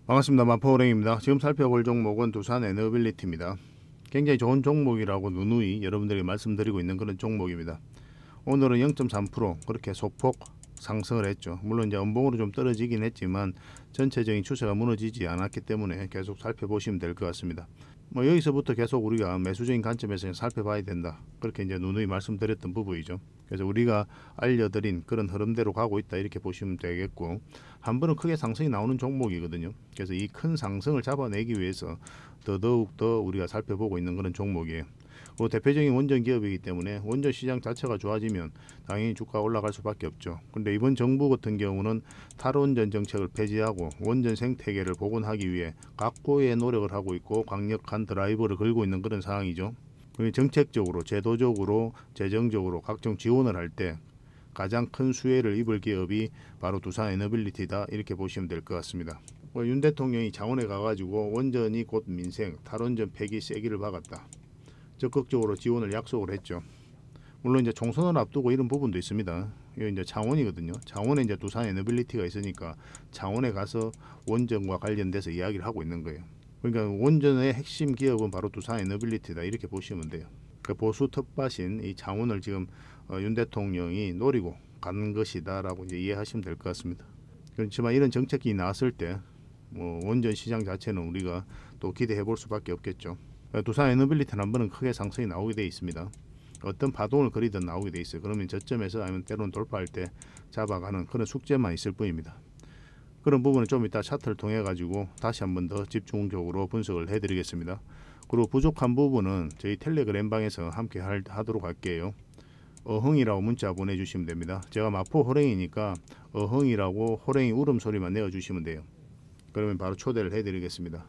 반갑습니다. 마포호랭입니다. 지금 살펴볼 종목은 두산 에너빌리티입니다. 굉장히 좋은 종목이라고 누누이 여러분들에게 말씀드리고 있는 그런 종목입니다. 오늘은 0.3% 그렇게 소폭 상승을 했죠. 물론 이제 연봉으로 좀 떨어지긴 했지만 전체적인 추세가 무너지지 않았기 때문에 계속 살펴보시면 될 것 같습니다. 여기서부터 계속 우리가 매수적인 관점에서 살펴봐야 된다, 그렇게 이제 누누이 말씀드렸던 부분이죠. 그래서 우리가 알려드린 그런 흐름대로 가고 있다, 이렇게 보시면 되겠고, 한 번은 크게 상승이 나오는 종목이거든요. 그래서 이 큰 상승을 잡아내기 위해서 더더욱 더 우리가 살펴보고 있는 그런 종목이에요. 그리고 대표적인 원전 기업이기 때문에 원전 시장 자체가 좋아지면 당연히 주가가 올라갈 수밖에 없죠. 근데 이번 정부 같은 경우는 탈원전 정책을 폐지하고 원전 생태계를 복원하기 위해 각고의 노력을 하고 있고 강력한 드라이버를 걸고 있는 그런 상황이죠. 정책적으로, 제도적으로, 재정적으로 각종 지원을 할 때 가장 큰 수혜를 입을 기업이 바로 두산 에너빌리티다, 이렇게 보시면 될 것 같습니다. 윤 대통령이 창원에 가가지고 원전이 곧 민생, 탈원전 폐기 세기를 박았다, 적극적으로 지원을 약속을 했죠. 물론 이제 총선을 앞두고 이런 부분도 있습니다. 이게 이제 창원이거든요. 창원에 이제 두산 에너빌리티가 있으니까 창원에 가서 원전과 관련돼서 이야기를 하고 있는 거예요. 그러니까 원전의 핵심 기업은 바로 두산 에너빌리티다, 이렇게 보시면 돼요. 그러니까 보수 텃밭인 이 창원을 지금 윤 대통령이 노리고 가는 것이다라고 이제 이해하시면 될 것 같습니다. 그렇지만 이런 정책이 나왔을 때 원전 시장 자체는 우리가 또 기대해 볼 수밖에 없겠죠. 두산 에너빌리티는 한 번은 크게 상승이 나오게 되어 있습니다. 어떤 파동을 그리든 나오게 되어 있어요. 그러면 저점에서 아니면 때로는 돌파할 때 잡아가는 그런 숙제만 있을 뿐입니다. 그런 부분은 좀 이따 차트를 통해 가지고 다시 한번 더 집중적으로 분석을 해 드리겠습니다. 그리고 부족한 부분은 저희 텔레그램 방에서 함께 하도록 할게요. 어흥이라고 문자 보내주시면 됩니다. 제가 마포 호랭이니까 어흥이라고 호랭이 울음소리만 내어주시면 돼요. 그러면 바로 초대를 해 드리겠습니다.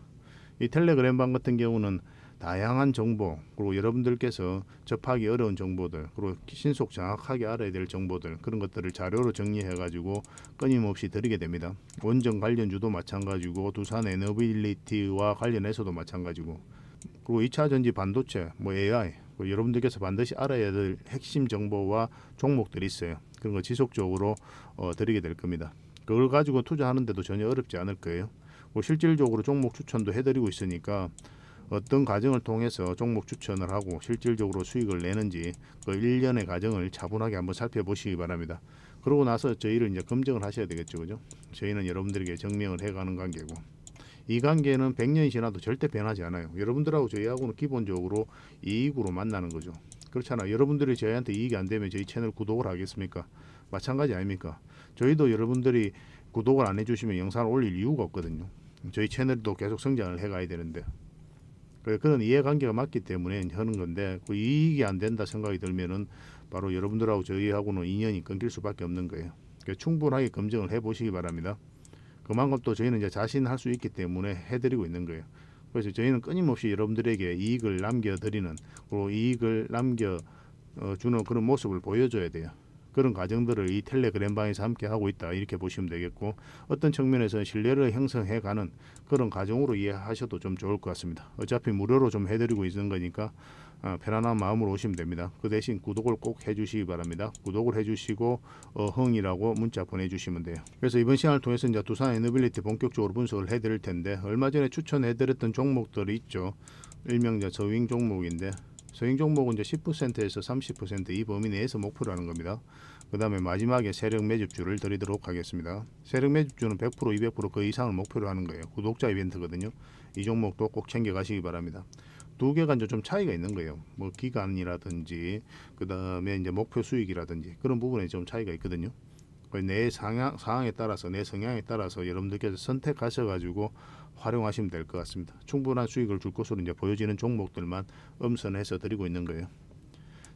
이 텔레그램 방 같은 경우는 다양한 정보, 그리고 여러분들께서 접하기 어려운 정보들, 그리고 신속 정확하게 알아야 될 정보들, 그런 것들을 자료로 정리해 가지고 끊임없이 드리게 됩니다. 원전 관련주도 마찬가지고 두산 에너빌리티와 관련해서도 마찬가지고, 그리고 2차전지 반도체, AI, 여러분들께서 반드시 알아야 될 핵심 정보와 종목들이 있어요. 그런 거 지속적으로 드리게 될 겁니다. 그걸 가지고 투자하는데도 전혀 어렵지 않을 거예요. 실질적으로 종목 추천도 해드리고 있으니까 어떤 과정을 통해서 종목 추천을 하고 실질적으로 수익을 내는지 그 일련의 과정을 차분하게 한번 살펴보시기 바랍니다. 그러고 나서 저희를 이제 검증을 하셔야 되겠죠, 그죠? 저희는 여러분들에게 증명을 해가는 관계고, 이 관계는 100년이 지나도 절대 변하지 않아요. 여러분들하고 저희하고는 기본적으로 이익으로 만나는 거죠. 그렇잖아요. 여러분들이 저희한테 이익이 안 되면 저희 채널 구독을 하겠습니까? 마찬가지 아닙니까? 저희도 여러분들이 구독을 안 해주시면 영상을 올릴 이유가 없거든요. 저희 채널도 계속 성장을 해가야 되는데, 그런 이해관계가 맞기 때문에 하는 건데, 그 이익이 안 된다 생각이 들면은 바로 여러분들하고 저희하고는 인연이 끊길 수밖에 없는 거예요. 충분하게 검증을 해보시기 바랍니다. 그만큼 또 저희는 이제 자신할 수 있기 때문에 해드리고 있는 거예요. 그래서 저희는 끊임없이 여러분들에게 이익을 남겨드리는, 그리고 이익을 남겨주는 그런 모습을 보여줘야 돼요. 그런 과정들을 이 텔레그램 방에서 함께 하고 있다, 이렇게 보시면 되겠고, 어떤 측면에서는 신뢰를 형성해가는 그런 과정으로 이해하셔도 좀 좋을 것 같습니다. 어차피 무료로 좀 해드리고 있는 거니까 편안한 마음으로 오시면 됩니다. 그 대신 구독을 꼭 해주시기 바랍니다. 구독을 해주시고 어흥이라고 문자 보내주시면 돼요. 그래서 이번 시간을 통해서 이제 두산 에너빌리티 본격적으로 분석을 해드릴 텐데, 얼마 전에 추천해드렸던 종목들이 있죠. 일명 저윙 종목인데, 저윙 종목은 이제 10%에서 30% 이 범위 내에서 목표로 하는 겁니다. 그 다음에 마지막에 세력 매집주를 드리도록 하겠습니다. 세력 매집주는 100%, 200% 그 이상을 목표로 하는 거예요. 구독자 이벤트거든요. 이 종목도 꼭 챙겨 가시기 바랍니다. 두 개가 이제 좀 차이가 있는 거예요. 기간이라든지, 그 다음에 이제 목표 수익이라든지, 그런 부분에 좀 차이가 있거든요. 내 상황에 따라서, 내 성향에 따라서 여러분들께서 선택하셔가지고 활용하시면 될 것 같습니다. 충분한 수익을 줄 것으로 이제 보여지는 종목들만 엄선해서 드리고 있는 거예요.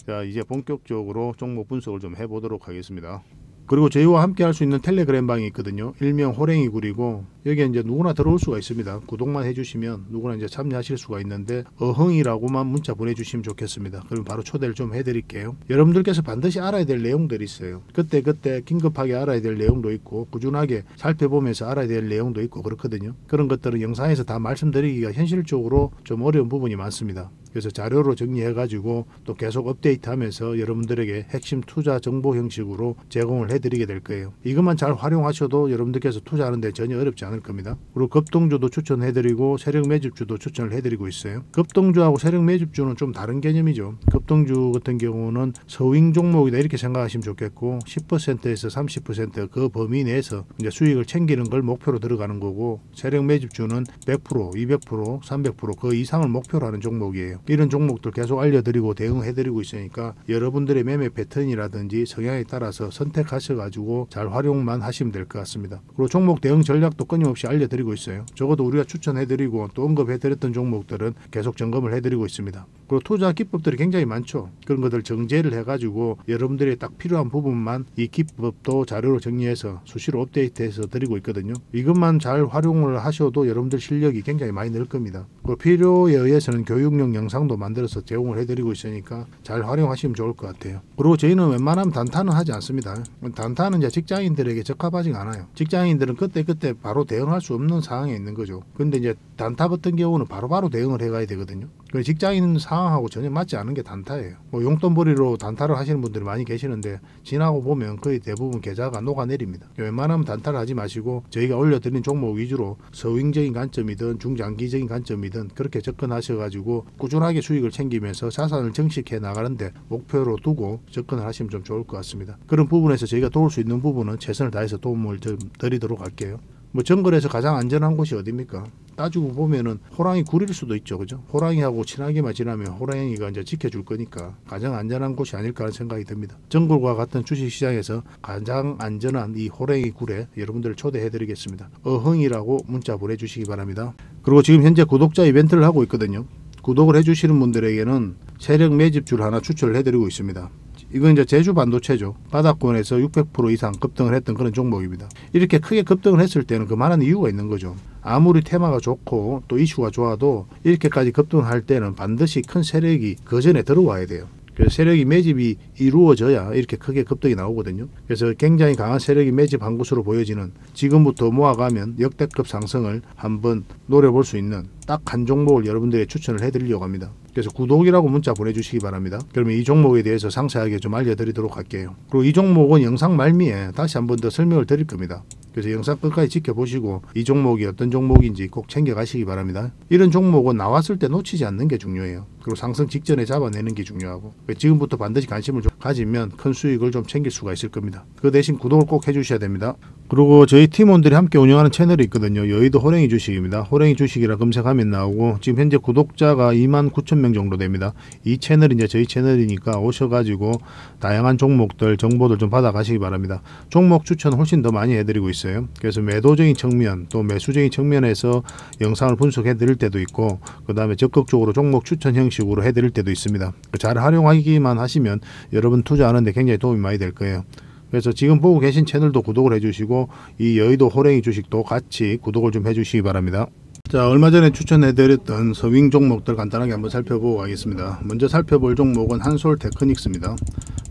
자, 이제 본격적으로 종목 분석을 좀 해보도록 하겠습니다. 그리고 저희와 함께 할 수 있는 텔레그램 방이 있거든요. 일명 호랭이 굴이고, 여기에 이제 누구나 들어올 수가 있습니다. 구독만 해주시면 누구나 이제 참여하실 수가 있는데, 어흥이라고만 문자 보내주시면 좋겠습니다. 그럼 바로 초대를 좀 해드릴게요. 여러분들께서 반드시 알아야 될 내용들이 있어요. 그때 긴급하게 알아야 될 내용도 있고, 꾸준하게 살펴보면서 알아야 될 내용도 있고 그렇거든요. 그런 것들은 영상에서 다 말씀드리기가 현실적으로 좀 어려운 부분이 많습니다. 그래서 자료로 정리해 가지고 또 계속 업데이트하면서 여러분들에게 핵심 투자 정보 형식으로 제공을 해드리게 될 거예요. 이것만 잘 활용하셔도 여러분들께서 투자하는데 전혀 어렵지 않을 겁니다. 그리고 급등주도 추천해드리고 세력 매집주도 추천을 해드리고 있어요. 급등주하고 세력 매집주는 좀 다른 개념이죠. 급등주 같은 경우는 서윙 종목이다 이렇게 생각하시면 좋겠고 10%에서 30% 그 범위 내에서 이제 수익을 챙기는 걸 목표로 들어가는 거고, 세력 매집주는 100%, 200%, 300%그 이상을 목표로 하는 종목이에요. 이런 종목들 계속 알려드리고 대응해드리고 있으니까 여러분들의 매매 패턴이라든지 성향에 따라서 선택하셔가지고 잘 활용만 하시면 될 것 같습니다. 그리고 종목 대응 전략도 끊임없이 알려드리고 있어요. 적어도 우리가 추천해드리고 또 언급해드렸던 종목들은 계속 점검을 해드리고 있습니다. 그리고 투자 기법들이 굉장히 많죠. 그런 것들 정제를 해가지고 여러분들이 딱 필요한 부분만 이 기법도 자료로 정리해서 수시로 업데이트해서 드리고 있거든요. 이것만 잘 활용을 하셔도 여러분들 실력이 굉장히 많이 늘 겁니다. 그리고 필요에 의해서는 교육용 영상도 만들어서 제공을 해드리고 있으니까 잘 활용하시면 좋을 것 같아요. 그리고 저희는 웬만하면 단타는 하지 않습니다. 단타는 이제 직장인들에게 적합하지 않아요. 직장인들은 그때 바로 대응할 수 없는 상황에 있는 거죠. 근데 이제 단타 같은 경우는 바로바로 대응을 해가야 되거든요. 직장인 상황하고 전혀 맞지 않은 게 단타예요. 뭐 용돈벌이로 단타를 하시는 분들이 많이 계시는데 지나고 보면 거의 대부분 계좌가 녹아내립니다. 웬만하면 단타를 하지 마시고 저희가 올려드린 종목 위주로 서윙적인 관점이든 중장기적인 관점이든 그렇게 접근하셔가지고 꾸준하게 수익을 챙기면서 자산을 정식해 나가는데 목표로 두고 접근을 하시면 좀 좋을 것 같습니다. 그런 부분에서 저희가 도울 수 있는 부분은 최선을 다해서 도움을 좀 드리도록 할게요. 뭐 정글에서 가장 안전한 곳이 어디입니까? 따지고 보면은 호랑이 굴일 수도 있죠. 그죠? 호랑이하고 친하게만 지나면 호랑이가 이제 지켜줄 거니까 가장 안전한 곳이 아닐까 하는 생각이 듭니다. 정글과 같은 주식시장에서 가장 안전한 이 호랑이 굴에 여러분들을 초대해 드리겠습니다. 어흥이라고 문자 보내주시기 바랍니다. 그리고 지금 현재 구독자 이벤트를 하고 있거든요. 구독을 해주시는 분들에게는 세력 매집주를 하나 추천을 해드리고 있습니다. 이건 이제 제주 반도체죠. 바닥권에서 600% 이상 급등을 했던 그런 종목입니다. 이렇게 크게 급등을 했을 때는 그만한 이유가 있는 거죠. 아무리 테마가 좋고 또 이슈가 좋아도 이렇게까지 급등을 할 때는 반드시 큰 세력이 그 전에 들어와야 돼요. 그래서 세력이 매집이 이루어져야 이렇게 크게 급등이 나오거든요. 그래서 굉장히 강한 세력이 매집한 것으로 보여지는, 지금부터 모아가면 역대급 상승을 한번 노려볼 수 있는 딱 한 종목을 여러분들에게 추천을 해드리려고 합니다. 그래서 구독이라고 문자 보내주시기 바랍니다. 그러면 이 종목에 대해서 상세하게 좀 알려드리도록 할게요. 그리고 이 종목은 영상 말미에 다시 한번 더 설명을 드릴 겁니다. 그래서 영상 끝까지 지켜보시고 이 종목이 어떤 종목인지 꼭 챙겨가시기 바랍니다. 이런 종목은 나왔을 때 놓치지 않는 게 중요해요. 그리고 상승 직전에 잡아내는 게 중요하고, 지금부터 반드시 관심을 좀 가지면 큰 수익을 좀 챙길 수가 있을 겁니다. 그 대신 구독을 꼭 해주셔야 됩니다. 그리고 저희 팀원들이 함께 운영하는 채널이 있거든요. 여의도 호랭이 주식입니다. 호랭이 주식이라 검색하면 나오고 지금 현재 구독자가 29,000명 정도 됩니다. 이 채널이 이제 저희 채널이니까 오셔가지고 다양한 종목들 정보들 좀 받아가시기 바랍니다. 종목 추천 훨씬 더 많이 해드리고 있어요. 그래서 매도적인 측면 또 매수적인 측면에서 영상을 분석해 드릴 때도 있고, 그 다음에 적극적으로 종목 추천 형식으로 해드릴 때도 있습니다. 잘 활용하기만 하시면 여러분 투자하는데 굉장히 도움이 많이 될 거예요. 그래서 지금 보고 계신 채널도 구독을 해주시고 이 여의도 호랭이 주식도 같이 구독을 좀 해주시기 바랍니다. 자, 얼마 전에 추천해드렸던 서윙 종목들 간단하게 한번 살펴보고 가겠습니다. 먼저 살펴볼 종목은 한솔테크닉스입니다.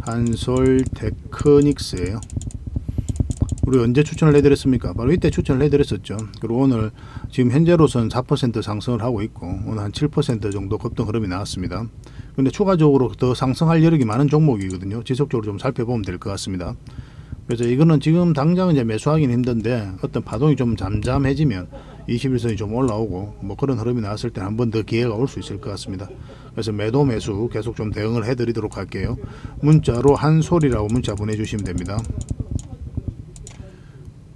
한솔테크닉스예요. 우리 언제 추천을 해드렸습니까? 바로 이때 추천을 해드렸었죠. 그리고 오늘 지금 현재로선 4% 상승을 하고 있고 오늘 한 7% 정도 급등 흐름이 나왔습니다. 근데 추가적으로 더 상승할 여력이 많은 종목이거든요. 지속적으로 좀 살펴보면 될 것 같습니다. 그래서 이거는 지금 당장은 이제 매수하기는 힘든데 어떤 파동이 좀 잠잠해지면 21선이 좀 올라오고 뭐 그런 흐름이 나왔을 때 한 번 더 기회가 올 수 있을 것 같습니다. 그래서 매도 매수 계속 좀 대응을 해드리도록 할게요. 문자로 한솔이라고 문자 보내주시면 됩니다.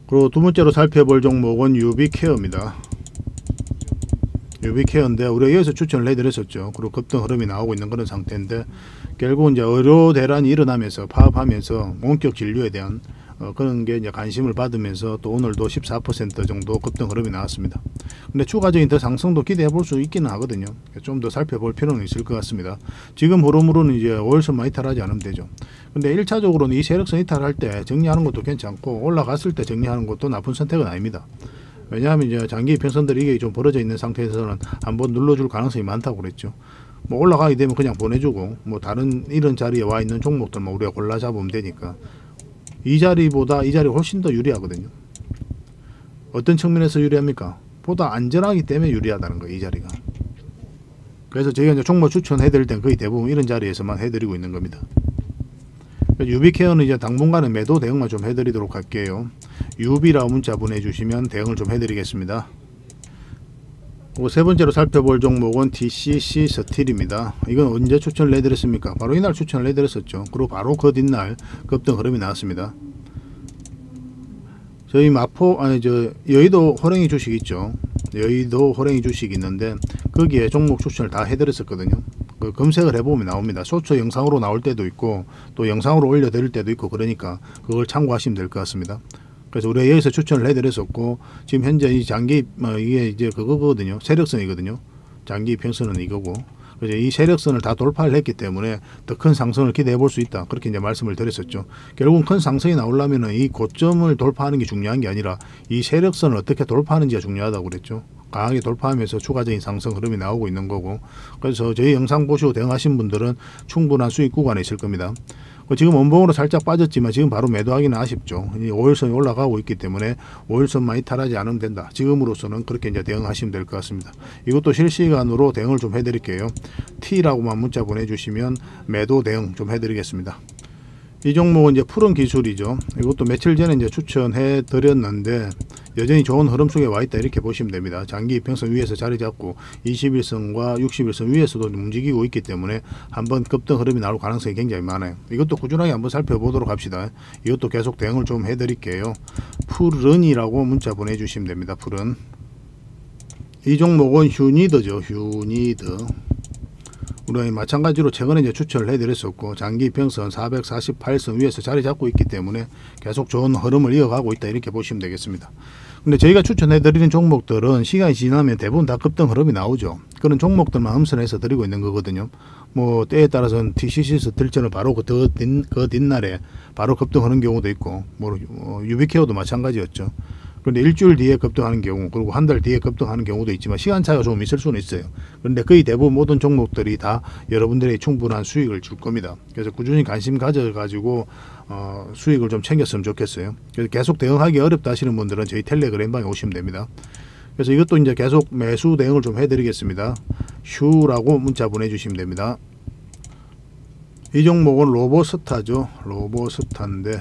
그리고 두 번째로 살펴볼 종목은 유비케어입니다. 유비케어인데 우리가 여기서 추천을 해드렸었죠. 그리고 급등 흐름이 나오고 있는 그런 상태인데 결국 이제 의료 대란이 일어나면서 파업하면서 원격 진료에 대한 그런 게 이제 관심을 받으면서 또 오늘도 14% 정도 급등 흐름이 나왔습니다. 근데 추가적인 더 상승도 기대해 볼 수 있기는 하거든요. 좀 더 살펴볼 필요는 있을 것 같습니다. 지금 흐름으로는 이제 5일선만 이탈하지 않으면 되죠. 근데 1차적으로는 이 세력선 이탈할 때 정리하는 것도 괜찮고 올라갔을 때 정리하는 것도 나쁜 선택은 아닙니다. 왜냐하면 이제 장기 이평선들이 이게 좀 벌어져 있는 상태에서는 한번 눌러줄 가능성이 많다고 그랬죠. 뭐 올라가게 되면 그냥 보내주고 뭐 다른 이런 자리에 와 있는 종목들만 우리가 골라 잡으면 되니까 이 자리보다 이 자리가 훨씬 더 유리하거든요. 어떤 측면에서 유리합니까? 보다 안전하기 때문에 유리하다는 거예요, 이 자리가. 그래서 저희가 이제 종목 추천해드릴 땐 거의 대부분 이런 자리에서만 해드리고 있는 겁니다. 유비케어는 이제 당분간은 매도 대응만 좀 해드리도록 할게요. 유비라고 문자 보내주시면 대응을 좀 해드리겠습니다. 그리고 세 번째로 살펴볼 종목은 TCC 스틸입니다. 이건 언제 추천을 해드렸습니까? 바로 이날 추천을 해드렸었죠. 그리고 바로 그 뒷날 급등 흐름이 나왔습니다. 저희 여의도 호랭이 주식 있죠. 여의도 호랭이 주식 있는데 거기에 종목 추천을 다 해드렸었거든요. 그 검색을 해보면 나옵니다. 소처 영상으로 나올 때도 있고 또 영상으로 올려드릴 때도 있고, 그러니까 그걸 참고하시면 될 것 같습니다. 그래서 우리가 여기서 추천을 해드렸었고, 지금 현재 이 장기 이게 이제 그거거든요. 세력선이거든요. 장기 이평선은 이거고, 그래서 이 세력선을 다 돌파를 했기 때문에 더 큰 상승을 기대해 볼 수 있다, 그렇게 이제 말씀을 드렸었죠. 결국은 큰 상승이 나오려면은 이 고점을 돌파하는 게 중요한 게 아니라 이 세력선을 어떻게 돌파하는지가 중요하다고 그랬죠. 강하게 돌파하면서 추가적인 상승 흐름이 나오고 있는 거고, 그래서 저희 영상 보시고 대응하신 분들은 충분한 수익 구간에 있을 겁니다. 지금 원봉으로 살짝 빠졌지만 지금 바로 매도하기는 아쉽죠. 5일선이 올라가고 있기 때문에 5일선만 이탈하지 않으면 된다. 지금으로서는 그렇게 이제 대응하시면 될 것 같습니다. 이것도 실시간으로 대응을 좀 해드릴게요. T라고만 문자 보내주시면 매도 대응 좀 해드리겠습니다. 이 종목은 이제 푸른 기술이죠. 이것도 며칠 전에 이제 추천해 드렸는데 여전히 좋은 흐름 속에 와 있다, 이렇게 보시면 됩니다. 장기 이평선 위에서 자리 잡고 21선과 61선 위에서도 움직이고 있기 때문에 한번 급등 흐름이 나올 가능성이 굉장히 많아요. 이것도 꾸준하게 한번 살펴보도록 합시다. 이것도 계속 대응을 좀 해드릴게요. 푸른이라고 문자 보내주시면 됩니다. 푸른. 이 종목은 휴니드죠. 휴니드. 우리가 마찬가지로 최근에 이제 추천을 해드렸었고, 장기 평선 448선 위에서 자리 잡고 있기 때문에 계속 좋은 흐름을 이어가고 있다, 이렇게 보시면 되겠습니다. 근데 저희가 추천해드리는 종목들은 시간이 지나면 대부분 다 급등 흐름이 나오죠. 그런 종목들만 음선해서 드리고 있는 거거든요. 뭐 때에 따라서는 TCC 스틸처럼 바로 그 뒷날에 바로 급등 하는 경우도 있고, 뭐 유비케어도 마찬가지였죠. 그런데 일주일 뒤에 급등하는 경우, 그리고 한 달 뒤에 급등하는 경우도 있지만 시간차가 좀 있을 수는 있어요. 그런데 거의 대부분 모든 종목들이 다 여러분들에게 충분한 수익을 줄 겁니다. 그래서 꾸준히 관심 가져가지고 수익을 좀 챙겼으면 좋겠어요. 그래서 계속 대응하기 어렵다 하시는 분들은 저희 텔레그램방에 오시면 됩니다. 그래서 이것도 이제 계속 매수 대응을 좀 해드리겠습니다. 슈라고 문자 보내주시면 됩니다. 이 종목은 로보스타죠. 로보스타인데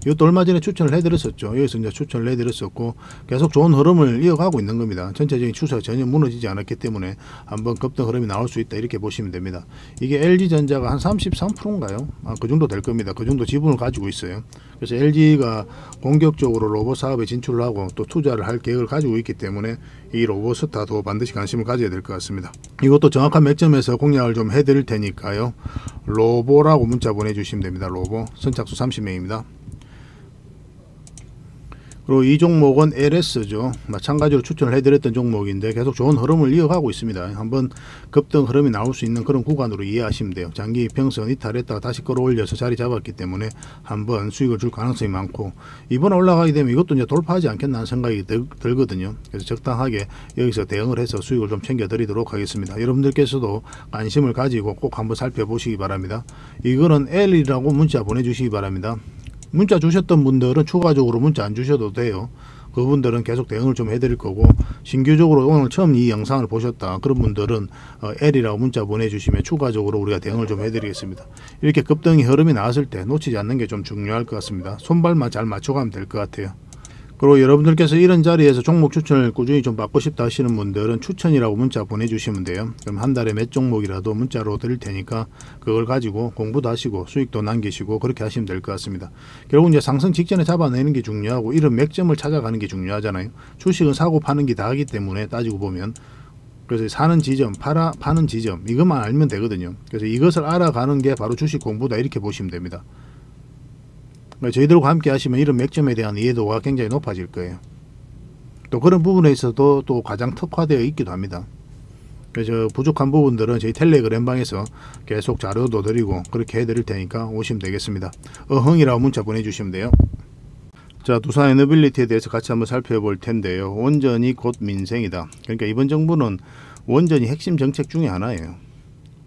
이것도 얼마 전에 추천을 해드렸었죠. 여기서 이제 추천을 해드렸었고 계속 좋은 흐름을 이어가고 있는 겁니다. 전체적인 추세가 전혀 무너지지 않았기 때문에 한번 급등 흐름이 나올 수 있다, 이렇게 보시면 됩니다. 이게 LG전자가 한 33%인가요? 그 정도 될 겁니다. 그 정도 지분을 가지고 있어요. 그래서 LG가 공격적으로 로봇 사업에 진출을 하고 또 투자를 할 계획을 가지고 있기 때문에 이 로보스타도 반드시 관심을 가져야 될 것 같습니다. 이것도 정확한 맥점에서 공략을 좀 해드릴 테니까요. 로보라고 문자 보내주시면 됩니다. 로보. 선착수 30명입니다. 그리고 이 종목은 LS죠. 마찬가지로 추천을 해드렸던 종목인데 계속 좋은 흐름을 이어가고 있습니다. 한번 급등 흐름이 나올 수 있는 그런 구간으로 이해하시면 돼요. 장기 평선 이탈했다가 다시 끌어올려서 자리 잡았기 때문에 한번 수익을 줄 가능성이 많고, 이번에 올라가게 되면 이것도 이제 돌파하지 않겠나 하는 생각이 들거든요. 그래서 적당하게 여기서 대응을 해서 수익을 좀 챙겨 드리도록 하겠습니다. 여러분들께서도 관심을 가지고 꼭 한번 살펴보시기 바랍니다. 이거는 L이라고 문자 보내주시기 바랍니다. 문자 주셨던 분들은 추가적으로 문자 안 주셔도 돼요. 그분들은 계속 대응을 좀 해드릴 거고, 신규적으로 오늘 처음 이 영상을 보셨다 그런 분들은 L이라고 문자 보내주시면 추가적으로 우리가 대응을 좀 해드리겠습니다. 이렇게 급등이 흐름이 나왔을 때 놓치지 않는 게 좀 중요할 것 같습니다. 손발만 잘 맞춰가면 될 것 같아요. 그리고 여러분들께서 이런 자리에서 종목 추천을 꾸준히 좀 받고 싶다 하시는 분들은 추천이라고 문자 보내주시면 돼요. 그럼 한 달에 몇 종목이라도 문자로 드릴 테니까 그걸 가지고 공부도 하시고 수익도 남기시고 그렇게 하시면 될 것 같습니다. 결국 이제 상승 직전에 잡아내는 게 중요하고 이런 맥점을 찾아가는 게 중요하잖아요. 주식은 사고 파는 게 다하기 때문에 따지고 보면, 그래서 사는 지점, 파는 지점, 이것만 알면 되거든요. 그래서 이것을 알아가는 게 바로 주식 공부다, 이렇게 보시면 됩니다. 저희들과 함께 하시면 이런 맥점에 대한 이해도가 굉장히 높아질 거예요. 또 그런 부분에 있어도 또 가장 특화되어 있기도 합니다. 그래서 부족한 부분들은 저희 텔레그램방에서 계속 자료도 드리고 그렇게 해드릴 테니까 오시면 되겠습니다. 어흥이라고 문자 보내주시면 돼요. 자, 두산 에너빌리티에 대해서 같이 한번 살펴볼 텐데요. 원전이 곧 민생이다. 그러니까 이번 정부는 원전이 핵심 정책 중에 하나예요.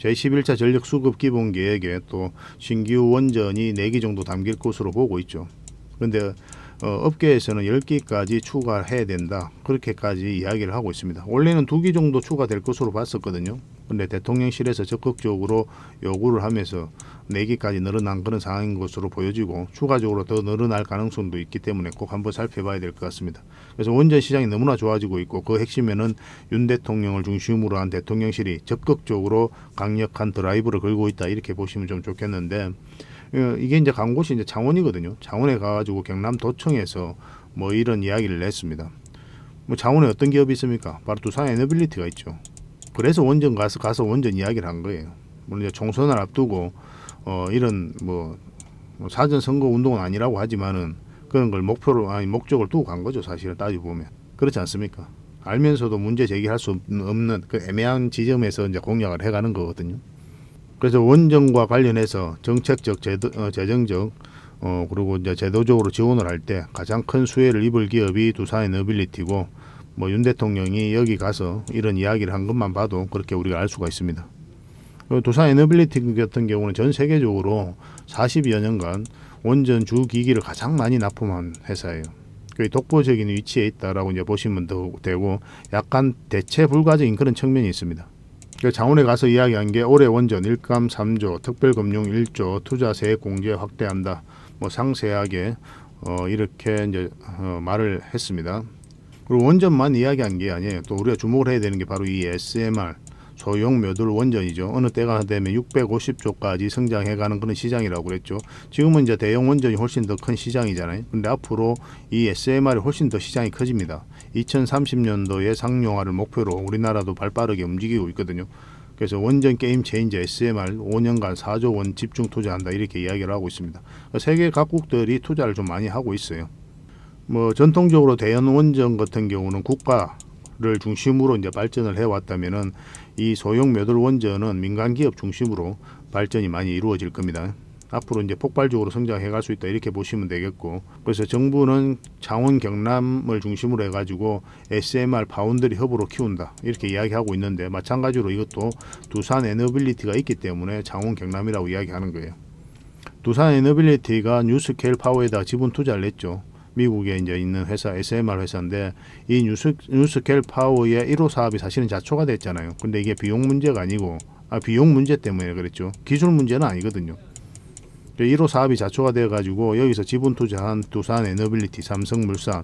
제11차 전력 수급 기본 계획에 또 신규 원전이 4기 정도 담길 것으로 보고 있죠. 그런데 업계에서는 10기까지 추가해야 된다, 그렇게까지 이야기를 하고 있습니다. 원래는 2기 정도 추가될 것으로 봤었거든요. 근데 대통령실에서 적극적으로 요구를 하면서 4기까지 늘어난 그런 상황인 것으로 보여지고 추가적으로 더 늘어날 가능성도 있기 때문에 꼭 한번 살펴봐야 될 것 같습니다. 그래서 원전 시장이 너무나 좋아지고 있고 그 핵심에는 윤 대통령을 중심으로 한 대통령실이 적극적으로 강력한 드라이브를 걸고 있다, 이렇게 보시면 좀 좋겠는데, 이게 이제 간 곳이 이제 창원이거든요. 창원에 가가지고 경남도청에서 뭐 이런 이야기를 냈습니다. 뭐 창원에 어떤 기업이 있습니까? 바로 두산 에너빌리티가 있죠. 그래서 원전 가서 원전 이야기를 한 거예요. 물론 이제 총선을 앞두고 이런 뭐 사전 선거 운동은 아니라고 하지만은 그런 걸 목적을 두고 간 거죠. 사실은 따지고 보면 그렇지 않습니까? 알면서도 문제 제기할 수 없는 그 애매한 지점에서 이제 공략을 해가는 거거든요. 그래서 원전과 관련해서 정책적, 재정적, 그리고 이제 제도적으로 지원을 할 때 가장 큰 수혜를 입을 기업이 두산 에너빌리티고, 뭐 윤 대통령이 여기 가서 이런 이야기를 한 것만 봐도 그렇게 우리가 알 수가 있습니다. 두산 에너빌리티 같은 경우는 전 세계적으로 40여 년간 원전 주 기기를 가장 많이 납품한 회사예요. 거의 독보적인 위치에 있다라고 이제 보시면 되고, 약간 대체 불가적인 그런 측면이 있습니다. 창원에 가서 이야기한 게 올해 원전 일감 3조, 특별금융 1조, 투자 세액 공제 확대한다. 뭐 상세하게 이렇게 이제 말을 했습니다. 그리고 원전만 이야기한 게 아니에요. 또 우리가 주목을 해야 되는 게 바로 이 SMR, 소형 묘들 원전이죠. 어느 때가 되면 650조까지 성장해가는 그런 시장이라고 그랬죠. 지금은 이제 대형 원전이 훨씬 더 큰 시장이잖아요. 근데 앞으로 이 SMR이 훨씬 더 시장이 커집니다. 2030년도에 상용화를 목표로 우리나라도 발빠르게 움직이고 있거든요. 그래서 원전 게임 체인저 SMR 5년간 4조 원 집중 투자한다, 이렇게 이야기를 하고 있습니다. 세계 각국들이 투자를 좀 많이 하고 있어요. 뭐 전통적으로 대형 원전 같은 경우는 국가를 중심으로 이제 발전을 해왔다면은 이 소형 묘들 원전은 민간 기업 중심으로 발전이 많이 이루어질 겁니다. 앞으로 이제 폭발적으로 성장해 갈 수 있다, 이렇게 보시면 되겠고, 그래서 정부는 창원 경남을 중심으로 해가지고 SMR 파운드리 허브로 키운다, 이렇게 이야기하고 있는데, 마찬가지로 이것도 두산 에너빌리티가 있기 때문에 창원 경남이라고 이야기하는 거예요. 두산 에너빌리티가 뉴스케일 파워에다 지분 투자를 했죠. 미국에 이제 있는 회사, SMR 회사인데, 이 뉴스케일 파워의 1호 사업이 사실은 자초가 됐잖아요. 근데 이게 비용 문제가 아니고, 비용 문제 때문에 그랬죠. 기술 문제는 아니거든요. 1호 사업이 자초가 되어 가지고 여기서 지분 투자한 두산 에너빌리티, 삼성물산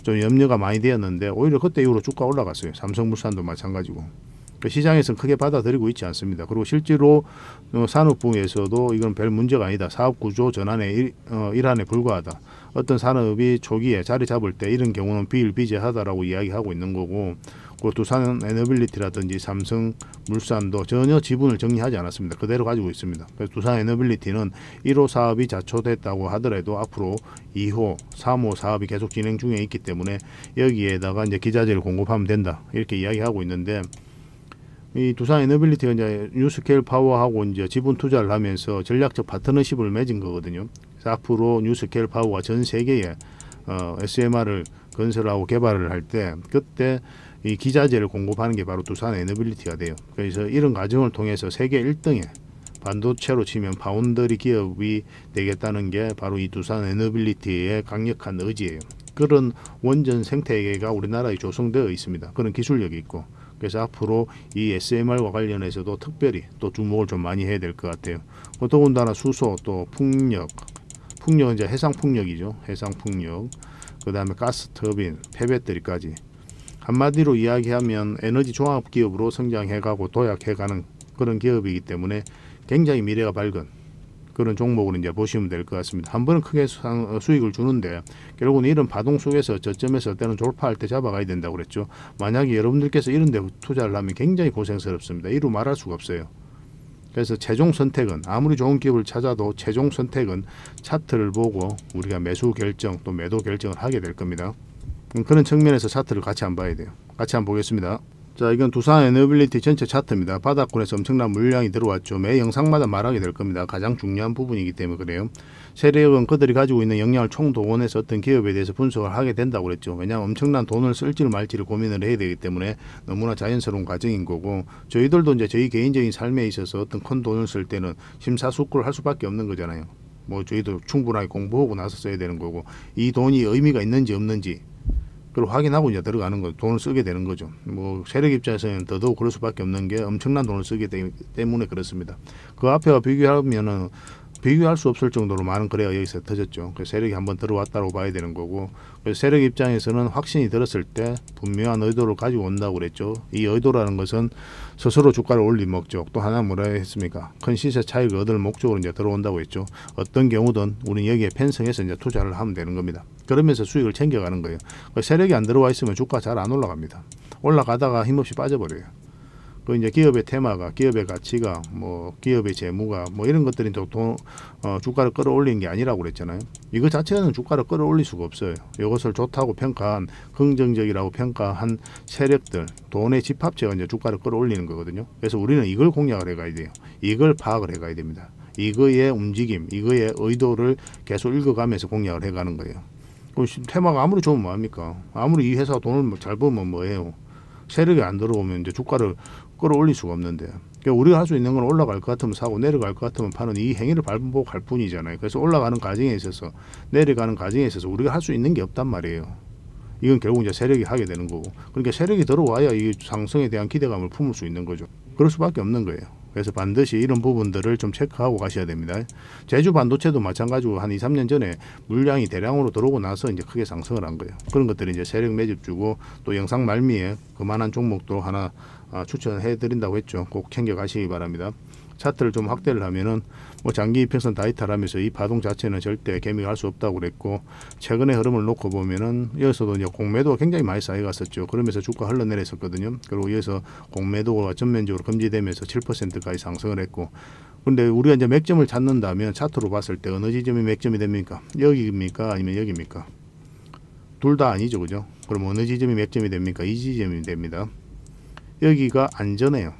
좀 염려가 많이 되었는데, 오히려 그때 이후로 주가 올라갔어요. 삼성물산도 마찬가지고. 시장에서는 크게 받아들이고 있지 않습니다. 그리고 실제로 산업부에서도 이건 별 문제가 아니다, 사업 구조 전환의 일환에 불과하다, 어떤 산업이 초기에 자리 잡을 때 이런 경우는 비일비재하다라고 이야기하고 있는 거고, 두산 에너빌리티라든지 삼성물산도 전혀 지분을 정리하지 않았습니다. 그대로 가지고 있습니다. 그래서 두산 에너빌리티는 1호 사업이 자초됐다고 하더라도 앞으로 2호, 3호 사업이 계속 진행 중에 있기 때문에 여기에다가 이제 기자재를 공급하면 된다, 이렇게 이야기하고 있는데, 이 두산 에너빌리티가 이제 뉴스케일 파워하고 이제 지분 투자를 하면서 전략적 파트너십을 맺은 거거든요. 그래서 앞으로 뉴스케일 파워가 전 세계에 SMR을 건설하고 개발을 할 때, 그때 이 기자재를 공급하는 게 바로 두산 에너빌리티가 돼요. 그래서 이런 과정을 통해서 세계 1등의 반도체로 치면 파운드리 기업이 되겠다는 게 바로 이 두산 에너빌리티의 강력한 의지예요. 그런 원전 생태계가 우리나라에 조성되어 있습니다. 그런 기술력이 있고, 그래서 앞으로 이 SMR과 관련해서도 특별히 또 주목을 좀 많이 해야 될 것 같아요. 더군다나 수소, 또 풍력은 이제 해상풍력이죠. 해상풍력, 그 다음에 가스터빈, 폐배터리까지, 한마디로 이야기하면 에너지 종합 기업으로 성장해가고 도약해가는 그런 기업이기 때문에 굉장히 미래가 밝은 그런 종목으로 이제 보시면 될 것 같습니다. 한 번은 크게 수익을 주는데, 결국은 이런 파동 속에서 저점에서 때는 졸파할 때 잡아가야 된다고 그랬죠. 만약에 여러분들께서 이런 데 투자를 하면 굉장히 고생스럽습니다. 이루 말할 수가 없어요. 그래서 최종 선택은, 아무리 좋은 기업을 찾아도 최종 선택은 차트를 보고 우리가 매수 결정 또 매도 결정을 하게 될 겁니다. 그런 측면에서 차트를 같이 한번 봐야 돼요. 같이 한번 보겠습니다. 자, 이건 두산 에너빌리티 전체 차트입니다. 바닥권에서 엄청난 물량이 들어왔죠. 매 영상마다 말하게 될 겁니다. 가장 중요한 부분이기 때문에 그래요. 세력은 그들이 가지고 있는 역량을 총동원해서 어떤 기업에 대해서 분석을 하게 된다고 그랬죠. 왜냐하면 엄청난 돈을 쓸지를 말지를 고민을 해야 되기 때문에 너무나 자연스러운 과정인 거고, 저희들도 이제 저희 개인적인 삶에 있어서 어떤 큰 돈을 쓸 때는 심사숙고를 할 수밖에 없는 거잖아요. 뭐 저희도 충분하게 공부하고 나서 써야 되는 거고, 이 돈이 의미가 있는지 없는지 그걸 확인하고 이제 들어가는 거, 돈을 쓰게 되는 거죠. 뭐 세력 입장에서는 더더욱 그럴 수밖에 없는 게 엄청난 돈을 쓰기 때문에 그렇습니다. 그 앞에와 비교하면은 비교할 수 없을 정도로 많은 거래가 여기서 터졌죠. 그래서 세력이 한번 들어왔다고 봐야 되는 거고, 그래서 세력 입장에서는 확신이 들었을 때 분명한 의도를 가지고 온다고 그랬죠. 이 의도라는 것은 스스로 주가를 올릴 목적, 또 하나 뭐라 했습니까? 큰 시세 차익을 얻을 목적으로 이제 들어온다고 했죠. 어떤 경우든 우리는 여기에 편성해서 이제 투자를 하면 되는 겁니다. 그러면서 수익을 챙겨가는 거예요. 세력이 안 들어와 있으면 주가 잘 안 올라갑니다. 올라가다가 힘없이 빠져버려요. 그 이제 기업의 테마가, 기업의 가치가, 뭐 기업의 재무가, 뭐 이런 것들이 주가를 끌어올리는 게 아니라고 그랬잖아요. 이거 자체는 주가를 끌어올릴 수가 없어요. 이것을 좋다고 평가한, 긍정적이라고 평가한 세력들, 돈의 집합체가 이제 주가를 끌어올리는 거거든요. 그래서 우리는 이걸 공략을 해가야 돼요. 이걸 파악을 해가야 됩니다. 이거의 움직임, 이거의 의도를 계속 읽어가면서 공략을 해가는 거예요. 테마가 아무리 좋으면 뭐합니까? 아무리 이 회사가 돈을 잘 벌면 뭐해요? 세력이 안 들어오면 이제 주가를 끌어올릴 수가 없는데, 그러니까 우리가 할 수 있는 건 올라갈 것 같으면 사고 내려갈 것 같으면 파는 이 행위를 반복할 뿐이잖아요. 그래서 올라가는 과정에 있어서, 내려가는 과정에 있어서 우리가 할 수 있는 게 없단 말이에요. 이건 결국 이제 세력이 하게 되는 거고, 그러니까 세력이 들어와야 이 상승에 대한 기대감을 품을 수 있는 거죠. 그럴 수밖에 없는 거예요. 그래서 반드시 이런 부분들을 좀 체크하고 가셔야 됩니다. 제주 반도체도 마찬가지고 한 2, 3년 전에 물량이 대량으로 들어오고 나서 이제 크게 상승을 한 거예요. 그런 것들이 이제 세력 매집 주고, 또 영상 말미에 그만한 종목도 하나 추천해 드린다고 했죠. 꼭 챙겨 가시기 바랍니다. 차트를 좀 확대를 하면은 뭐 장기 이평선 다 이탈하면서 이 파동 자체는 절대 개미할 수 없다고 그랬고, 최근의 흐름을 놓고 보면은 여기서도 이제 공매도가 굉장히 많이 쌓여갔었죠. 그러면서 주가 흘러내렸었거든요. 그리고 여기서 공매도가 전면적으로 금지되면서 7%까지 상승을 했고, 근데 우리가 이제 맥점을 찾는다면 차트로 봤을 때 어느 지점이 맥점이 됩니까? 여기입니까? 아니면 여기입니까? 둘 다 아니죠, 그죠? 그럼 어느 지점이 맥점이 됩니까? 이 지점이 됩니다. 여기가 안전해요.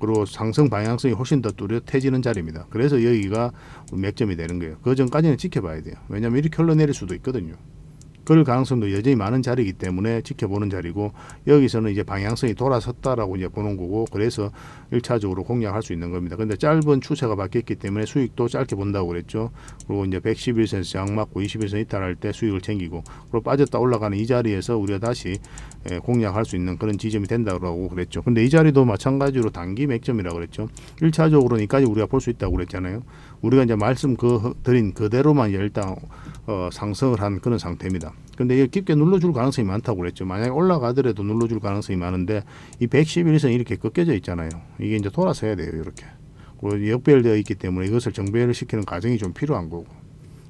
그리고 상승 방향성이 훨씬 더 뚜렷해지는 자리입니다. 그래서 여기가 맥점이 되는 거예요. 그 전까지는 지켜봐야 돼요. 왜냐하면 이렇게 흘러내릴 수도 있거든요. 그럴 가능성도 여전히 많은 자리이기 때문에 지켜보는 자리고, 여기서는 이제 방향성이 돌아섰다라고 이제 보는 거고, 그래서 1차적으로 공략할 수 있는 겁니다. 근데 짧은 추세가 바뀌었기 때문에 수익도 짧게 본다고 그랬죠. 그리고 이제 111선에서 장 맞고 21선 이탈할 때 수익을 챙기고, 그리고 빠졌다 올라가는 이 자리에서 우리가 다시 공략할 수 있는 그런 지점이 된다고 그랬죠. 근데 이 자리도 마찬가지로 단기 맥점이라고 그랬죠. 1차적으로는 여기까지 우리가 볼 수 있다고 그랬잖아요. 우리가 이제 말씀 드린 그대로만 일단 상승을 한 그런 상태입니다. 근데 이게 깊게 눌러줄 가능성이 많다고 그랬죠. 만약에 올라가더라도 눌러줄 가능성이 많은데, 이 111선 이렇게 꺾여져 있잖아요. 이게 이제 돌아서야 돼요. 이렇게. 그리고 역배열되어 있기 때문에 이것을 정배열을 시키는 과정이 좀 필요한 거고,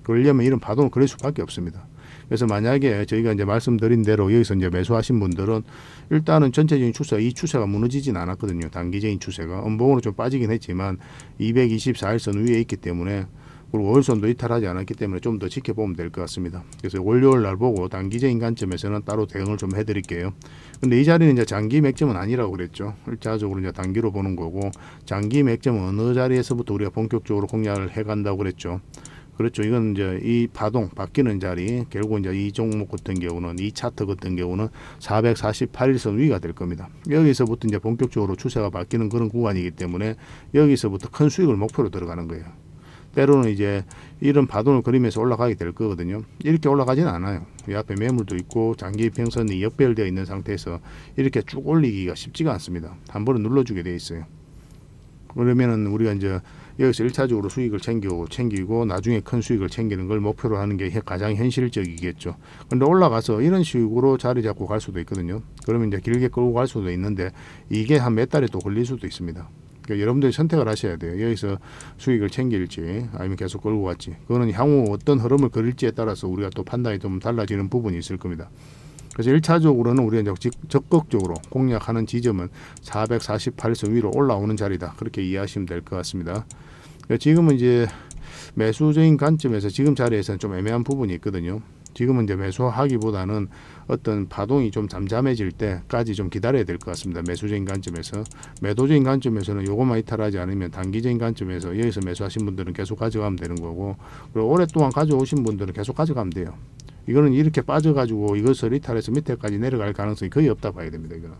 그러려면 이런 파동을 그릴 수밖에 없습니다. 그래서 만약에 저희가 이제 말씀드린 대로 여기서 이제 매수하신 분들은 일단은 전체적인 추세, 이 추세가 무너지진 않았거든요. 단기적인 추세가 음봉으로 좀 빠지긴 했지만 224일선 위에 있기 때문에, 그리고 월선도 이탈하지 않았기 때문에 좀 더 지켜보면 될 것 같습니다. 그래서 월요일 날 보고 단기적인 관점에서는 따로 대응을 좀 해드릴게요. 근데 이 자리는 이제 장기 맥점은 아니라고 그랬죠. 1차적으로 이제 단기로 보는 거고, 장기 맥점은 어느 자리에서부터 우리가 본격적으로 공략을 해간다고 그랬죠. 그렇죠. 이건 이제 이 파동 바뀌는 자리, 결국 이제 이 종목 같은 경우는, 이 차트 같은 경우는 448일선 위가 될 겁니다. 여기서부터 이제 본격적으로 추세가 바뀌는 그런 구간이기 때문에 여기서부터 큰 수익을 목표로 들어가는 거예요. 때로는 이제 이런 파동을 그리면서 올라가게 될 거거든요. 이렇게 올라가지는 않아요. 이 앞에 매물도 있고 장기 평선이 역배열되어 있는 상태에서 이렇게 쭉 올리기가 쉽지가 않습니다. 한 번은 눌러주게 돼 있어요. 그러면은 우리가 이제 여기서 1차적으로 수익을 챙기고 나중에 큰 수익을 챙기는 걸 목표로 하는 게 가장 현실적이겠죠. 근데 올라가서 이런 식으로 자리 잡고 갈 수도 있거든요. 그러면 이제 길게 끌고 갈 수도 있는데, 이게 한 몇 달이 또 걸릴 수도 있습니다. 그러니까 여러분들이 선택을 하셔야 돼요. 여기서 수익을 챙길지 아니면 계속 끌고 갈지. 그거는 향후 어떤 흐름을 그릴지에 따라서 우리가 또 판단이 좀 달라지는 부분이 있을 겁니다. 그래서 1차적으로는 우리가 적극적으로 공략하는 지점은 448선 위로 올라오는 자리다. 그렇게 이해하시면 될 것 같습니다. 지금은 이제 매수적인 관점에서 지금 자리에서는 좀 애매한 부분이 있거든요. 지금은 이제 매수하기보다는 어떤 파동이 좀 잠잠해질 때까지 좀 기다려야 될 것 같습니다. 매수적인 관점에서. 매도적인 관점에서는 요것만 이탈하지 않으면 단기적인 관점에서 여기서 매수하신 분들은 계속 가져가면 되는 거고, 그리고 오랫동안 가져오신 분들은 계속 가져가면 돼요. 이거는 이렇게 빠져가지고 이것을 이탈해서 밑에까지 내려갈 가능성이 거의 없다 봐야 됩니다. 이거는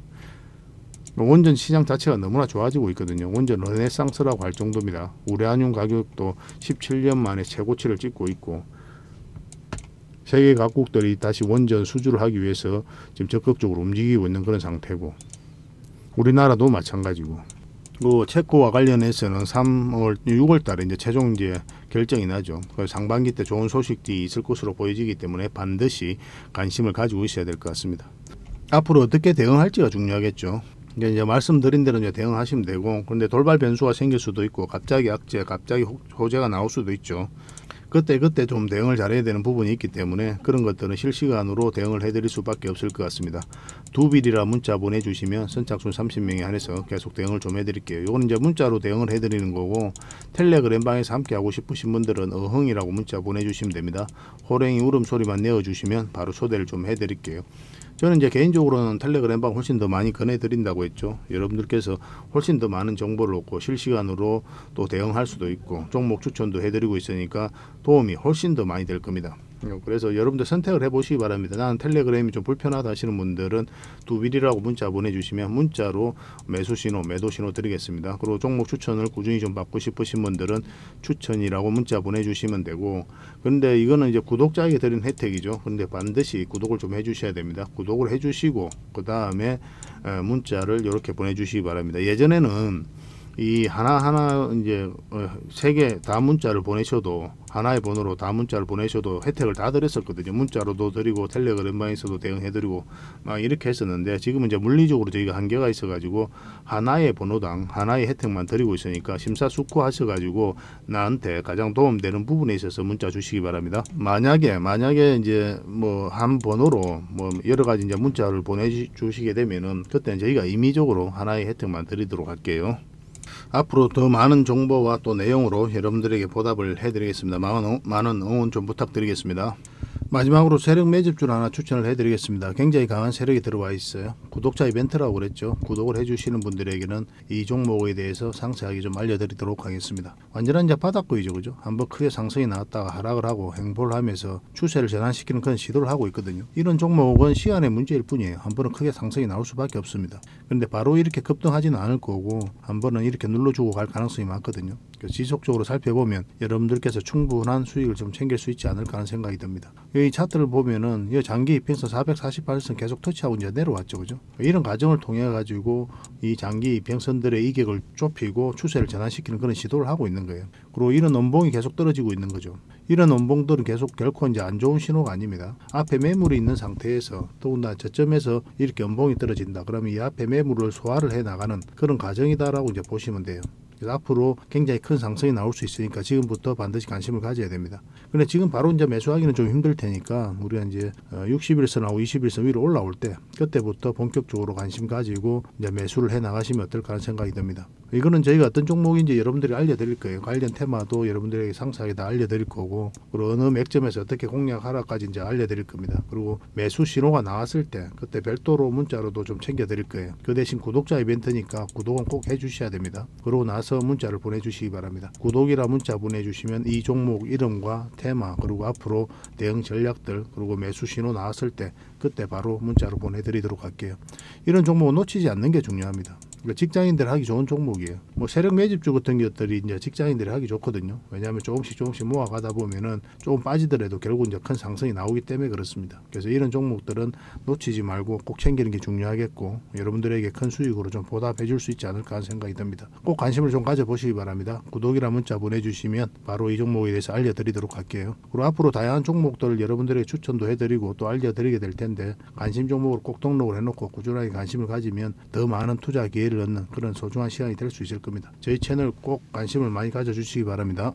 원전 시장 자체가 너무나 좋아지고 있거든요. 원전 르네상스라고 할 정도입니다. 우라늄 가격도 17년 만에 최고치를 찍고 있고, 세계 각국들이 다시 원전 수주를 하기 위해서 지금 적극적으로 움직이고 있는 그런 상태고, 우리나라도 마찬가지고. 그 체코와 관련해서는 6월 달에 이제 최종 이제 결정이 나죠. 상반기 때 좋은 소식이 있을 것으로 보여지기 때문에 반드시 관심을 가지고 있어야 될 것 같습니다. 앞으로 어떻게 대응할지가 중요하겠죠. 이제 말씀드린 대로 이제 대응하시면 되고, 그런데 돌발 변수가 생길 수도 있고, 갑자기 악재, 갑자기 호재가 나올 수도 있죠. 그때 좀 대응을 잘해야 되는 부분이 있기 때문에 그런 것들은 실시간으로 대응을 해드릴 수밖에 없을 것 같습니다. 두빌이라 문자 보내주시면 선착순 30명에 한해서 계속 대응을 좀 해드릴게요. 이건 이제 문자로 대응을 해드리는 거고, 텔레그램방에서 함께 하고 싶으신 분들은 어흥이라고 문자 보내주시면 됩니다. 호랭이 울음소리만 내어주시면 바로 초대를 좀 해드릴게요. 저는 이제 개인적으로는 텔레그램방 훨씬 더 많이 권해드린다고 했죠. 여러분들께서 훨씬 더 많은 정보를 얻고 실시간으로 또 대응할 수도 있고 종목 추천도 해드리고 있으니까 도움이 훨씬 더 많이 될 겁니다. 그래서 여러분들 선택을 해보시기 바랍니다. 나는 텔레그램이 좀 불편하다 하시는 분들은 두빌이라고 문자 보내주시면 문자로 매수 신호, 매도 신호 드리겠습니다. 그리고 종목 추천을 꾸준히 좀 받고 싶으신 분들은 추천이라고 문자 보내주시면 되고, 그런데 이거는 이제 구독자에게 드리는 혜택이죠. 그런데 반드시 구독을 좀 해주셔야 됩니다. 구독을 해주시고 그 다음에 문자를 이렇게 보내주시기 바랍니다. 예전에는 이 하나하나 이제 3개 다 문자를 보내셔도, 하나의 번호로 다 문자를 보내셔도 혜택을 다 드렸었거든요. 문자로도 드리고 텔레그램방에서도 대응해드리고 막 이렇게 했었는데, 지금은 이제 물리적으로 저희가 한계가 있어가지고 하나의 번호당 하나의 혜택만 드리고 있으니까 심사숙고하셔가지고 나한테 가장 도움되는 부분에 있어서 문자 주시기 바랍니다. 만약에 이제 뭐 한 번호로 뭐 여러 가지 이제 문자를 보내주시게 되면은 그때는 저희가 임의적으로 하나의 혜택만 드리도록 할게요. 앞으로 더 많은 정보와 또 내용으로 여러분들에게 보답을 해드리겠습니다. 많은 응원 좀 부탁드리겠습니다. 마지막으로 세력 매집주를 하나 추천을 해드리겠습니다. 굉장히 강한 세력이 들어와 있어요. 구독자 이벤트라고 그랬죠. 구독을 해주시는 분들에게는 이 종목에 대해서 상세하게 좀 알려드리도록 하겠습니다. 완전한 이제 바닥구이죠, 그죠? 한번 크게 상승이 나왔다가 하락을 하고 횡보를 하면서 추세를 전환시키는 그런 시도를 하고 있거든요. 이런 종목은 시간의 문제일 뿐이에요. 한 번은 크게 상승이 나올 수밖에 없습니다. 그런데 바로 이렇게 급등하지는 않을 거고, 한 번은 이렇게 눌러주고 갈 가능성이 많거든요. 지속적으로 살펴보면 여러분들께서 충분한 수익을 좀 챙길 수 있지 않을까 하는 생각이 듭니다. 이 차트를 보면은 이 장기 이평선 448선 계속 터치하고 이제 내려왔죠, 그죠? 이런 과정을 통해 가지고 이 장기 이평선들의 이격을 좁히고 추세를 전환시키는 그런 시도를 하고 있는 거예요. 그리고 이런 원봉이 계속 떨어지고 있는 거죠. 이런 원봉들은 계속 결코 이제 안 좋은 신호가 아닙니다. 앞에 매물이 있는 상태에서 더군다나 저점에서 이렇게 원봉이 떨어진다. 그러면 이 앞에 매물을 소화를 해 나가는 그런 과정이다라고 이제 보시면 돼요. 그래서 앞으로 굉장히 큰 상승이 나올 수 있으니까 지금부터 반드시 관심을 가져야 됩니다. 근데 지금 바로 이제 매수하기는 좀 힘들 테니까 우리가 이제 60일선하고 20일선 위로 올라올 때 그때부터 본격적으로 관심 가지고 이제 매수를 해 나가시면 어떨까 하는 생각이 듭니다. 이거는 저희가 어떤 종목인지 여러분들이 알려드릴 거예요. 관련 테마도 여러분들에게 상세하게 다 알려드릴 거고, 그리고 어느 맥점에서 어떻게 공략하라까지 이제 알려드릴 겁니다. 그리고 매수 신호가 나왔을 때 그때 별도로 문자로도 좀 챙겨드릴 거예요. 그 대신 구독자 이벤트니까 구독은 꼭 해주셔야 됩니다. 그러고 나서 문자를 보내주시기 바랍니다. 구독이라 문자 보내주시면 이 종목 이름과 테마, 그리고 앞으로 대응 전략들, 그리고 매수 신호 나왔을 때 그때 바로 문자로 보내드리도록 할게요. 이런 종목은 놓치지 않는 게 중요합니다. 직장인들 하기 좋은 종목이에요. 뭐 세력 매집주 같은 것들이 이제 직장인들이 하기 좋거든요. 왜냐하면 조금씩 모아가다 보면은 조금 빠지더라도 결국 이제 큰 상승이 나오기 때문에 그렇습니다. 그래서 이런 종목들은 놓치지 말고 꼭 챙기는 게 중요하겠고, 여러분들에게 큰 수익으로 좀 보답해 줄 수 있지 않을까 하는 생각이 듭니다. 꼭 관심을 좀 가져보시기 바랍니다. 구독이라 문자 보내주시면 바로 이 종목에 대해서 알려드리도록 할게요. 그리고 앞으로 다양한 종목들을 여러분들에게 추천도 해드리고 또 알려드리게 될 텐데, 관심 종목으로 꼭 등록을 해놓고 꾸준하게 관심을 가지면 더 많은 투자 기회를 얻는 그런 소중한 시간이 될 수 있을 겁니다. 저희 채널 꼭 관심을 많이 가져주시기 바랍니다.